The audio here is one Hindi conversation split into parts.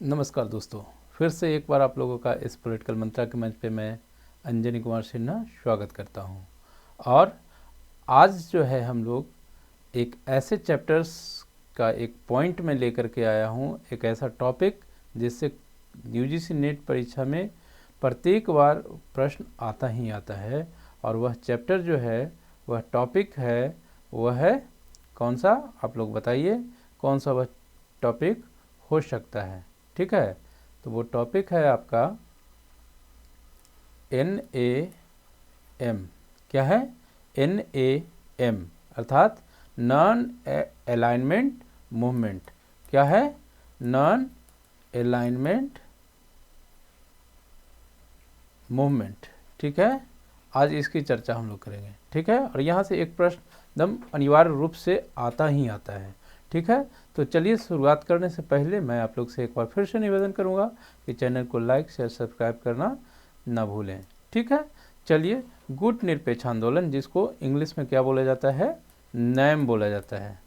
नमस्कार दोस्तों, फिर से एक बार आप लोगों का इस पॉलिटिकल मंत्रा के मंच पे मैं अंजनी कुमार सिन्हा स्वागत करता हूं। और आज जो है हम लोग एक ऐसे चैप्टर्स का एक पॉइंट में लेकर के आया हूं, एक ऐसा टॉपिक जिससे यूजीसी नेट परीक्षा में प्रत्येक बार प्रश्न आता ही आता है। और वह चैप्टर जो है, वह टॉपिक है, वह है कौन सा? आप लोग बताइए कौन सा वह टॉपिक हो सकता है। ठीक है, तो वो टॉपिक है आपका NAM। क्या है? NAM अर्थात नॉन अलाइनमेंट मूवमेंट। क्या है? Non alignment movement. ठीक है, आज इसकी चर्चा हम लोग करेंगे। ठीक है, और यहाँ से एक प्रश्न एकदम अनिवार्य रूप से आता ही आता है। ठीक है, तो चलिए शुरुआत करने से पहले मैं आप लोग से एक बार फिर से निवेदन करूंगा कि चैनल को लाइक शेयर सब्सक्राइब करना ना भूलें। ठीक है, चलिए गुट निरपेक्ष आंदोलन, जिसको इंग्लिश में क्या बोला जाता है? नैम बोला जाता है।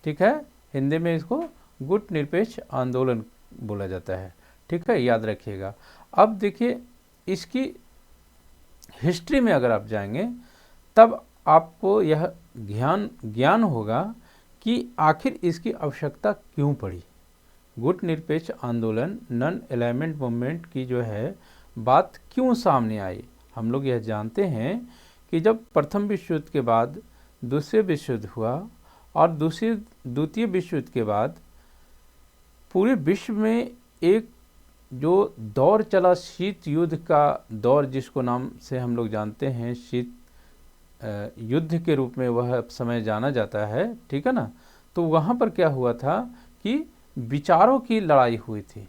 ठीक है, हिंदी में इसको गुट निरपेक्ष आंदोलन बोला जाता है। ठीक है, याद रखिएगा। अब देखिए, इसकी हिस्ट्री में अगर आप जाएंगे तब आपको यह ज्ञान होगा कि आखिर इसकी आवश्यकता क्यों पड़ी। गुट निरपेक्ष आंदोलन, नॉन अलाइनमेंट मूवमेंट की जो है बात क्यों सामने आई। हम लोग यह जानते हैं कि जब प्रथम विश्व युद्ध के बाद दूसरे विश्व युद्ध हुआ और द्वितीय विश्व युद्ध के बाद पूरे विश्व में एक जो दौर चला, शीत युद्ध का दौर, जिसको नाम से हम लोग जानते हैं शीत युद्ध के रूप में वह समय जाना जाता है। ठीक है ना, तो वहाँ पर क्या हुआ था कि विचारों की लड़ाई हुई थी।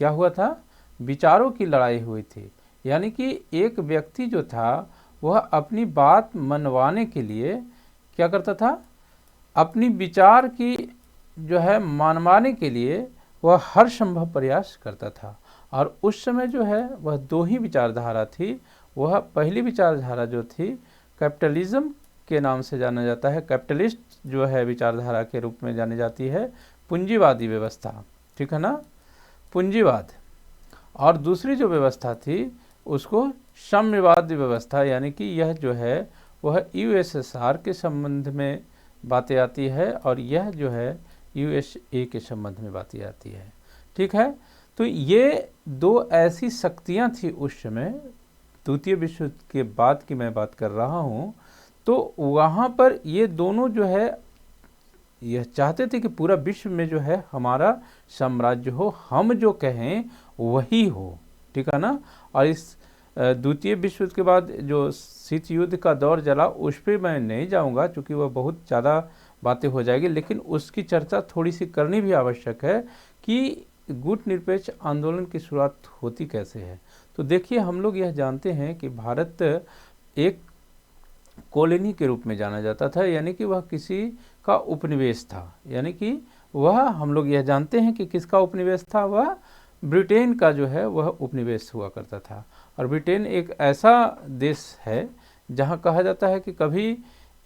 क्या हुआ था? विचारों की लड़ाई हुई थी। यानी कि एक व्यक्ति जो था वह अपनी बात मनवाने के लिए क्या करता था? अपनी विचार की जो है मनवाने के लिए वह हर संभव प्रयास करता था। और उस समय जो है वह दो ही विचारधारा थी। वह पहली विचारधारा जो थी कैपिटलिज्म के नाम से जाना जाता है, कैपिटलिस्ट जो है विचारधारा के रूप में जानी जाती है, पूंजीवादी व्यवस्था। ठीक है ना, पूंजीवाद। और दूसरी जो व्यवस्था थी उसको साम्यवादी व्यवस्था, यानी कि यह जो है वह यूएसएसआर के संबंध में बातें आती है और यह जो है यूएसए के संबंध में बातें आती है। ठीक है, तो ये दो ऐसी शक्तियां थी उस समय, द्वितीय विश्व युद्ध के बाद की मैं बात कर रहा हूँ। तो वहाँ पर ये दोनों जो है यह चाहते थे कि पूरा विश्व में जो है हमारा साम्राज्य हो, हम जो कहें वही हो। ठीक है ना, और इस द्वितीय विश्व युद्ध के बाद जो शीत युद्ध का दौर चला उस पर मैं नहीं जाऊँगा क्योंकि वह बहुत ज़्यादा बातें हो जाएगी, लेकिन उसकी चर्चा थोड़ी सी करनी भी आवश्यक है कि गुट निरपेक्ष आंदोलन की शुरुआत होती कैसे है। तो देखिए, हम लोग यह जानते हैं कि भारत एक कॉलोनी के रूप में जाना जाता था, यानी कि वह किसी का उपनिवेश था। यानी कि वह, हम लोग यह जानते हैं कि किसका उपनिवेश था? वह ब्रिटेन का जो है वह उपनिवेश हुआ करता था। और ब्रिटेन एक ऐसा देश है जहाँ कहा जाता है कि कभी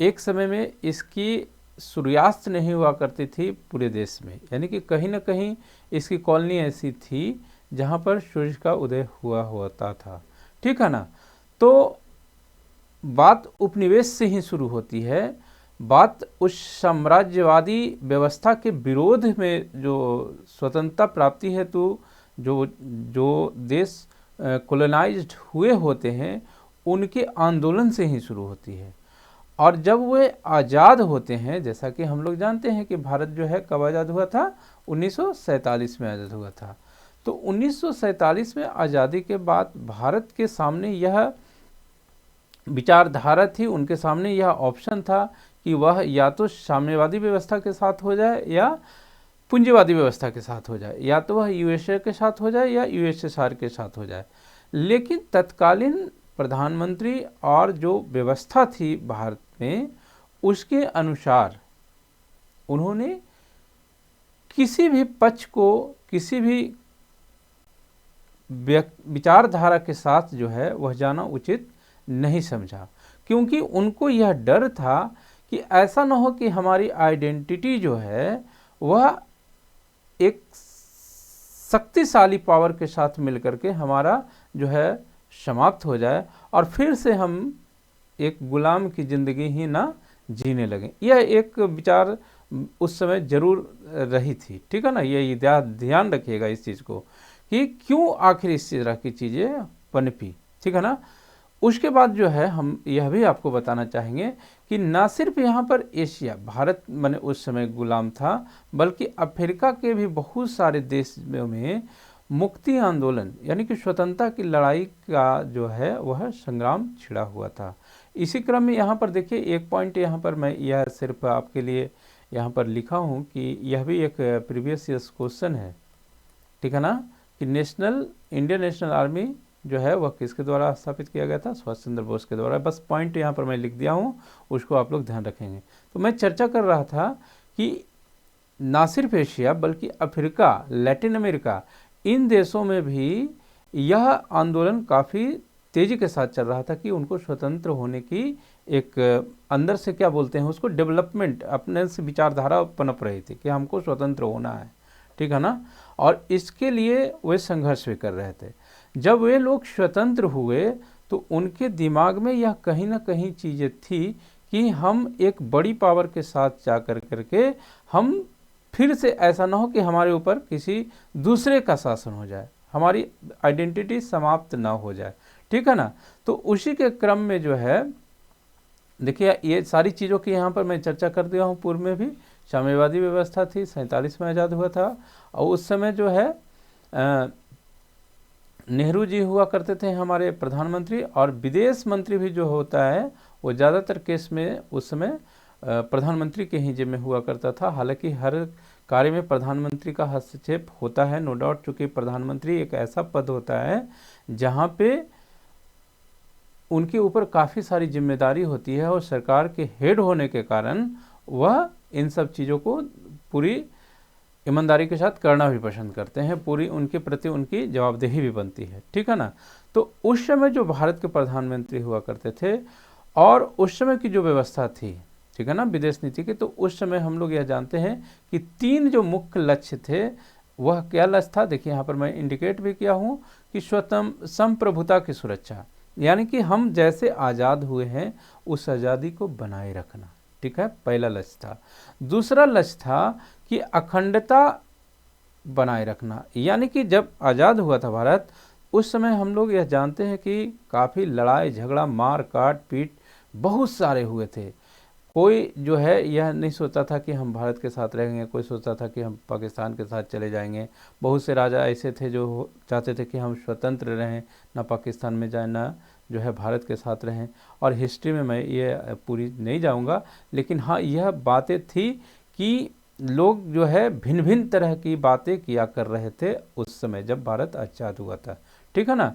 एक समय में इसकी सूर्यास्त नहीं हुआ करती थी पूरे देश में, यानी कि कहीं ना कहीं इसकी कॉलोनी ऐसी थी जहाँ पर सूर्य का उदय हुआ होता था। ठीक है ना, तो बात उपनिवेश से ही शुरू होती है। बात उस साम्राज्यवादी व्यवस्था के विरोध में, जो स्वतंत्रता प्राप्ति हेतु जो जो देश कॉलोनाइज्ड हुए होते हैं उनके आंदोलन से ही शुरू होती है। और जब वे आज़ाद होते हैं, जैसा कि हम लोग जानते हैं कि भारत जो है कब आज़ाद हुआ था? 1947 में आज़ाद हुआ था। तो 1947 में आज़ादी के बाद भारत के सामने यह विचारधारा थी, उनके सामने यह ऑप्शन था कि वह या तो साम्यवादी व्यवस्था के साथ हो जाए या पूंजीवादी व्यवस्था के साथ हो जाए, या तो वह यूएसए के साथ हो जाए या यूएसएसआर के साथ हो जाए। लेकिन तत्कालीन प्रधानमंत्री और जो व्यवस्था थी भारत में, उसके अनुसार उन्होंने किसी भी पक्ष को, किसी भी विचारधारा के साथ जो है वह जाना उचित नहीं समझा, क्योंकि उनको यह डर था कि ऐसा न हो कि हमारी आइडेंटिटी जो है वह एक शक्तिशाली पावर के साथ मिलकर के हमारा जो है समाप्त हो जाए और फिर से हम एक गुलाम की ज़िंदगी ही ना जीने लगें। यह एक विचार उस समय जरूर रही थी, ठीक है ना। ये ध्यान रखिएगा इस चीज़ को कि क्यों आखिर इस तरह की चीज़ें पनपी, ठीक है ना। उसके बाद जो है हम यह भी आपको बताना चाहेंगे कि ना सिर्फ यहाँ पर एशिया, भारत माने उस समय गुलाम था, बल्कि अफ्रीका के भी बहुत सारे देशों में मुक्ति आंदोलन यानी कि स्वतंत्रता की लड़ाई का जो है वह संग्राम छिड़ा हुआ था। इसी क्रम में यहाँ पर देखिए एक पॉइंट यहाँ पर मैं यह सिर्फ आपके लिए यहाँ पर लिखा हूँ कि यह भी एक प्रीवियस ईयर्स क्वेश्चन है, ठीक है ना, कि इंडियन नेशनल आर्मी जो है वह किसके द्वारा स्थापित किया गया था? सुभाष चंद्र बोस के द्वारा। बस पॉइंट यहाँ पर मैं लिख दिया हूँ, उसको आप लोग ध्यान रखेंगे। तो मैं चर्चा कर रहा था कि ना सिर्फ एशिया बल्कि अफ्रीका, लैटिन अमेरिका, इन देशों में भी यह आंदोलन काफ़ी तेज़ी के साथ चल रहा था कि उनको स्वतंत्र होने की एक अंदर से क्या बोलते हैं उसको, डेवलपमेंट, अपने से विचारधारा पनप रही थी कि हमको स्वतंत्र होना है, ठीक है ना। और इसके लिए वे संघर्ष भी कर रहे थे। जब वे लोग स्वतंत्र हुए तो उनके दिमाग में यह कहीं ना कहीं चीज़ें थी कि हम एक बड़ी पावर के साथ जा करके हम फिर से ऐसा ना हो कि हमारे ऊपर किसी दूसरे का शासन हो जाए, हमारी आइडेंटिटी समाप्त ना हो जाए, ठीक है ना। तो उसी के क्रम में जो है देखिए ये सारी चीज़ों की यहाँ पर मैं चर्चा कर दिया हूँ। पूर्व में भी साम्यवादी व्यवस्था थी, 47 में आज़ाद हुआ था, और उस समय जो है नेहरू जी हुआ करते थे हमारे प्रधानमंत्री, और विदेश मंत्री भी जो होता है वो ज़्यादातर केस में उस समय प्रधानमंत्री के ही जिम्मे हुआ करता था। हालांकि हर कार्य में प्रधानमंत्री का हस्तक्षेप होता है, नो डाउट, चूँकि प्रधानमंत्री एक ऐसा पद होता है जहाँ पे उनके ऊपर काफ़ी सारी जिम्मेदारी होती है और सरकार के हेड होने के कारण वह इन सब चीज़ों को पूरी ईमानदारी के साथ करना भी पसंद करते हैं, पूरी उनके प्रति उनकी जवाबदेही भी बनती है, ठीक है ना। तो उस समय जो भारत के प्रधानमंत्री हुआ करते थे और उस समय की जो व्यवस्था थी, ठीक है ना, विदेश नीति की, तो उस समय हम लोग यह जानते हैं कि 3 जो मुख्य लक्ष्य थे वह क्या लक्ष्य था? देखिए यहाँ पर मैं इंडिकेट भी किया हूँ कि संप्रभुता की सुरक्षा, यानी कि हम जैसे आज़ाद हुए हैं उस आज़ादी को बनाए रखना, ठीक है, पहला लक्ष्य था। दूसरा लक्ष्य था कि अखंडता बनाए रखना, यानी कि जब आज़ाद हुआ था भारत उस समय हम लोग यह जानते हैं कि काफ़ी लड़ाई झगड़ा, मार काट पीट बहुत सारे हुए थे। कोई जो है यह नहीं सोचता था कि हम भारत के साथ रहेंगे, कोई सोचता था कि हम पाकिस्तान के साथ चले जाएंगे। बहुत से राजा ऐसे थे जो चाहते थे कि हम स्वतंत्र रहें, ना पाकिस्तान में जाएं, ना जो है भारत के साथ रहें। और हिस्ट्री में मैं ये पूरी नहीं जाऊंगा, लेकिन हाँ यह बातें थी कि लोग जो है भिन्न भिन्न तरह की बातें किया कर रहे थे उस समय जब भारत आज़ाद हुआ था, ठीक है ना।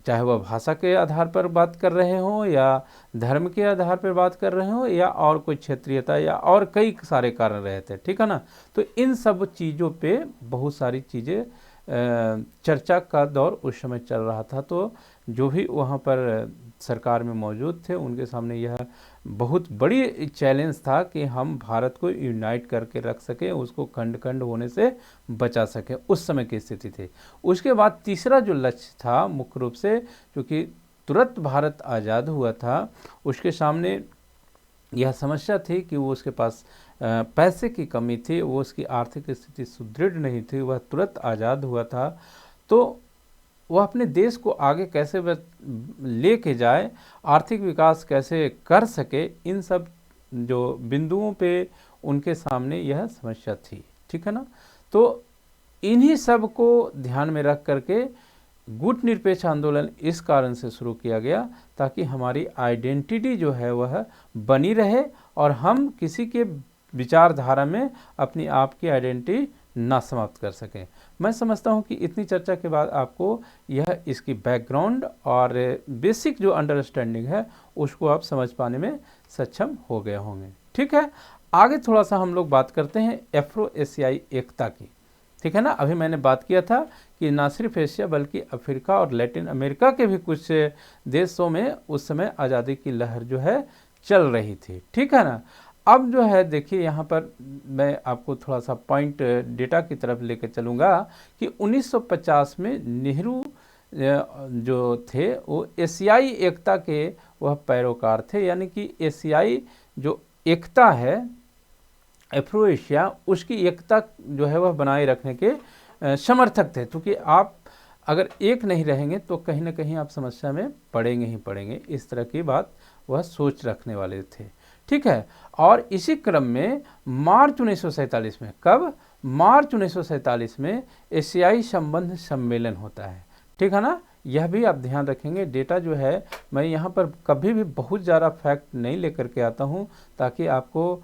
चाहे वह भाषा के आधार पर बात कर रहे हों या धर्म के आधार पर बात कर रहे हों या और कोई क्षेत्रीयता या और कई सारे कारण रहे थे, ठीक है ना। तो इन सब चीज़ों पे बहुत सारी चीज़ें चर्चा का दौर उस समय चल रहा था। तो जो भी वहाँ पर सरकार में मौजूद थे उनके सामने यह बहुत बड़ी चैलेंज था कि हम भारत को यूनाइट करके रख सकें, उसको खंड खंड होने से बचा सकें, उस समय की स्थिति थी। उसके बाद तीसरा जो लक्ष्य था मुख्य रूप से, क्योंकि तुरंत भारत आज़ाद हुआ था, उसके सामने यह समस्या थी कि वो उसके पास पैसे की कमी थी, वो उसकी आर्थिक स्थिति सुदृढ़ नहीं थी, वह तुरंत आज़ाद हुआ था, तो वह अपने देश को आगे कैसे लेके जाए, आर्थिक विकास कैसे कर सके, इन सब जो बिंदुओं पे उनके सामने यह समस्या थी, ठीक है ना। तो इन्हीं सब को ध्यान में रख करके गुट निरपेक्ष आंदोलन इस कारण से शुरू किया गया ताकि हमारी आइडेंटिटी जो है वह बनी रहे और हम किसी के विचारधारा में अपनी आप की आइडेंटिटी ना समाप्त कर सकें। मैं समझता हूं कि इतनी चर्चा के बाद आपको यह इसकी बैकग्राउंड और बेसिक जो अंडरस्टैंडिंग है उसको आप समझ पाने में सक्षम हो गए होंगे, ठीक है। आगे थोड़ा सा हम लोग बात करते हैं एफ्रो एशियाई एकता की, ठीक है ना। अभी मैंने बात किया था कि ना सिर्फ एशिया बल्कि अफ्रीका और लैटिन अमेरिका के भी कुछ देशों में उस समय आज़ादी की लहर जो है चल रही थी, ठीक है ना। अब जो है देखिए यहाँ पर मैं आपको थोड़ा सा पॉइंट डेटा की तरफ लेकर चलूँगा कि 1950 में नेहरू जो थे वो एशियाई एकता के वह पैरोकार थे, यानी कि एशियाई जो एकता है अफ्रो एशिया, उसकी एकता जो है वह बनाए रखने के समर्थक थे। क्योंकि आप अगर एक नहीं रहेंगे तो कहीं ना कहीं आप समस्या में पड़ेंगे ही पड़ेंगे, इस तरह की बात वह सोच रखने वाले थे। ठीक है, और इसी क्रम में मार्च 1947 में, कब? मार्च 1947 में एशियाई संबंध सम्मेलन होता है। ठीक है ना, यह भी आप ध्यान रखेंगे। डेटा जो है मैं यहाँ पर कभी भी बहुत ज़्यादा फैक्ट नहीं लेकर के आता हूँ ताकि आपको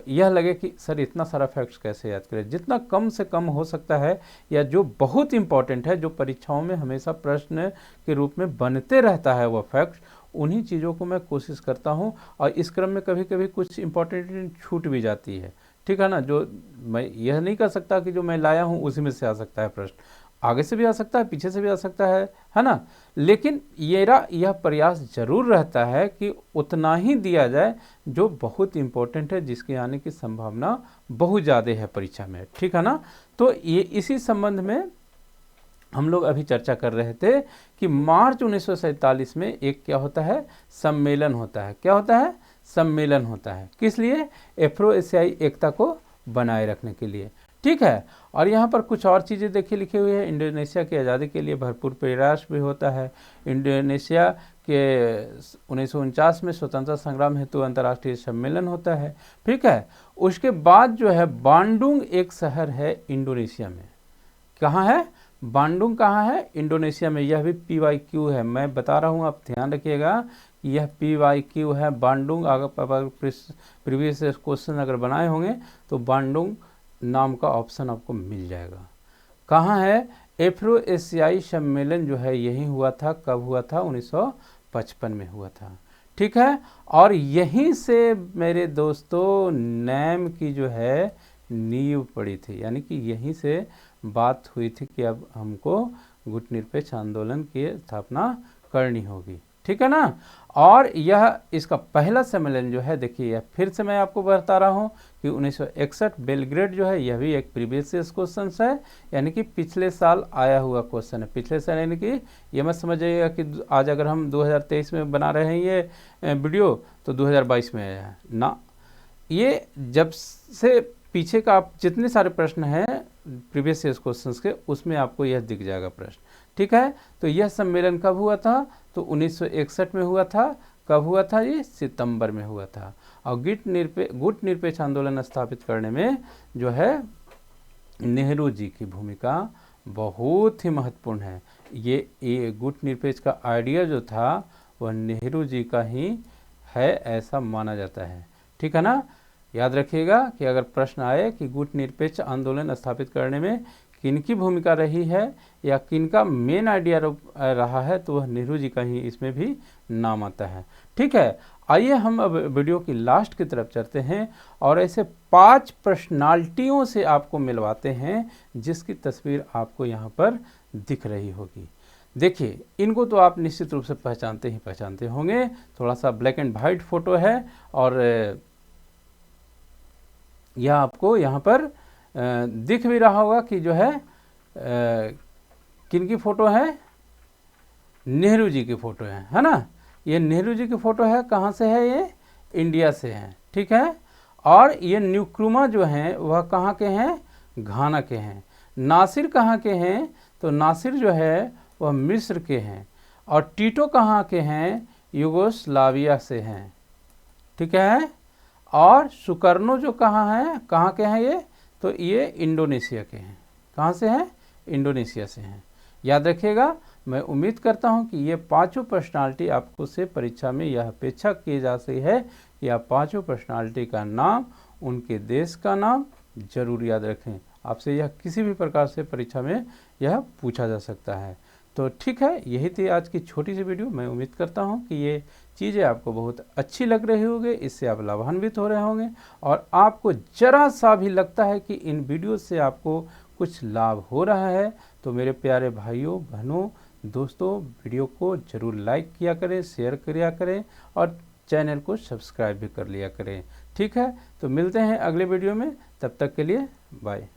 यह लगे कि सर इतना सारा फैक्ट्स कैसे याद करें। जितना कम से कम हो सकता है, या जो बहुत इंपॉर्टेंट है, जो परीक्षाओं में हमेशा प्रश्न के रूप में बनते रहता है, वह फैक्ट्स, उन्हीं चीज़ों को मैं कोशिश करता हूँ। और इस क्रम में कभी कभी कुछ इंपॉर्टेंट छूट भी जाती है। ठीक है ना, जो मैं यह नहीं कर सकता कि जो मैं लाया हूँ उसी में से आ सकता है प्रश्न, आगे से भी आ सकता है, पीछे से भी आ सकता है ना। लेकिन यह प्रयास जरूर रहता है कि उतना ही दिया जाए जो बहुत इंपॉर्टेंट है, जिसके आने की संभावना बहुत ज़्यादा है परीक्षा में। ठीक है ना, तो ये इसी संबंध में हम लोग अभी चर्चा कर रहे थे कि मार्च 1947 में एक क्या होता है, सम्मेलन होता है। क्या होता है? सम्मेलन होता है। किस लिए? अफ्रो एशियाई एकता को बनाए रखने के लिए। ठीक है, और यहाँ पर कुछ और चीज़ें देखिए लिखी हुई है। इंडोनेशिया की आज़ादी के लिए भरपूर प्रयास भी होता है। इंडोनेशिया के 1949 में स्वतंत्रता संग्राम हेतु अंतर्राष्ट्रीय सम्मेलन होता है। ठीक है, उसके बाद जो है बांडुंग एक शहर है इंडोनेशिया में। कहाँ है? बांडुंग कहाँ है? इंडोनेशिया में। यह भी PYQ है, मैं बता रहा हूँ, आप ध्यान रखिएगा, यह PYQ है बांडुंग। अगर प्रीवियस क्वेश्चन अगर बनाए होंगे तो बांडुंग नाम का ऑप्शन आपको मिल जाएगा। कहाँ है? अफ्रो एशियाई सम्मेलन जो है यही हुआ था। कब हुआ था? 1955 में हुआ था। ठीक है, और यहीं से मेरे दोस्तों नैम की जो है नींव पड़ी थी, यानी कि यहीं से बात हुई थी कि अब हमको गुटनिरपेक्ष आंदोलन की स्थापना करनी होगी। ठीक है ना, और यह इसका पहला सम्मेलन जो है, देखिए फिर से मैं आपको बता रहा हूँ कि 1961 बेलग्रेड जो है, यह भी एक प्रीवियस क्वेश्चन है, यानी कि पिछले साल आया हुआ क्वेश्चन है। पिछले साल यानी कि ये मत समझिएगा कि आज अगर हम 2023 में बना रहे हैं ये वीडियो तो 2022 में आया है ना। ये जब से पीछे का आप जितने सारे प्रश्न हैं प्रीवियस क्वेश्चंस के, उसमें आपको यह दिख जाएगा प्रश्न। ठीक है, तो यह सम्मेलन कब हुआ था? तो 1961 में हुआ था। कब हुआ था? ये सितंबर में हुआ था। और गुट निरपेक्ष आंदोलन स्थापित करने में जो है नेहरू जी की भूमिका बहुत ही महत्वपूर्ण है। ये गुट निरपेक्ष का आइडिया जो था वह नेहरू जी का ही है, ऐसा माना जाता है। ठीक है ना, याद रखिएगा कि अगर प्रश्न आए कि गुट निरपेक्ष आंदोलन स्थापित करने में किनकी भूमिका रही है या किनका मेन आइडिया रहा है, तो वह नेहरू जी का ही इसमें भी नाम आता है। ठीक है, आइए हम अब वीडियो की लास्ट की तरफ चलते हैं और ऐसे 5 पर्सनालिटियों से आपको मिलवाते हैं जिसकी तस्वीर आपको यहाँ पर दिख रही होगी। देखिए, इनको तो आप निश्चित रूप से पहचानते होंगे। थोड़ा सा ब्लैक एंड वाइट फोटो है और यह आपको यहाँ पर दिख भी रहा होगा कि जो है किनकी फ़ोटो है? नेहरू जी की फ़ोटो है ना। ये नेहरू जी की फ़ोटो है। कहाँ से है? ये इंडिया से है। ठीक है, और ये न्क्रुमा जो हैं वह कहाँ के हैं? घाना के हैं। नासिर कहाँ के हैं? तो नासिर जो है वह मिस्र के हैं। और टीटो कहाँ के हैं? यूगोस्लाविया से हैं। ठीक है, और सुकर्नो जो कहाँ के हैं ये? तो ये इंडोनेशिया के हैं। कहाँ से हैं? इंडोनेशिया से हैं। याद रखिएगा, मैं उम्मीद करता हूं कि ये 5 पर्सनालिटी आपको से परीक्षा में यह अपेक्षा की जा सकती है कि आप 5 पर्सनालिटी का नाम, उनके देश का नाम जरूर याद रखें। आपसे यह किसी भी प्रकार से परीक्षा में यह पूछा जा सकता है। तो ठीक है, यही थी आज की छोटी सी वीडियो। मैं उम्मीद करता हूं कि ये चीज़ें आपको बहुत अच्छी लग रही होंगी, इससे आप लाभान्वित हो रहे होंगे और आपको जरा सा भी लगता है कि इन वीडियो से आपको कुछ लाभ हो रहा है, तो मेरे प्यारे भाइयों बहनों दोस्तों, वीडियो को ज़रूर लाइक किया करें, शेयर किया करें और चैनल को सब्सक्राइब भी कर लिया करें ठीक है, तो मिलते हैं अगले वीडियो में, तब तक के लिए बाय।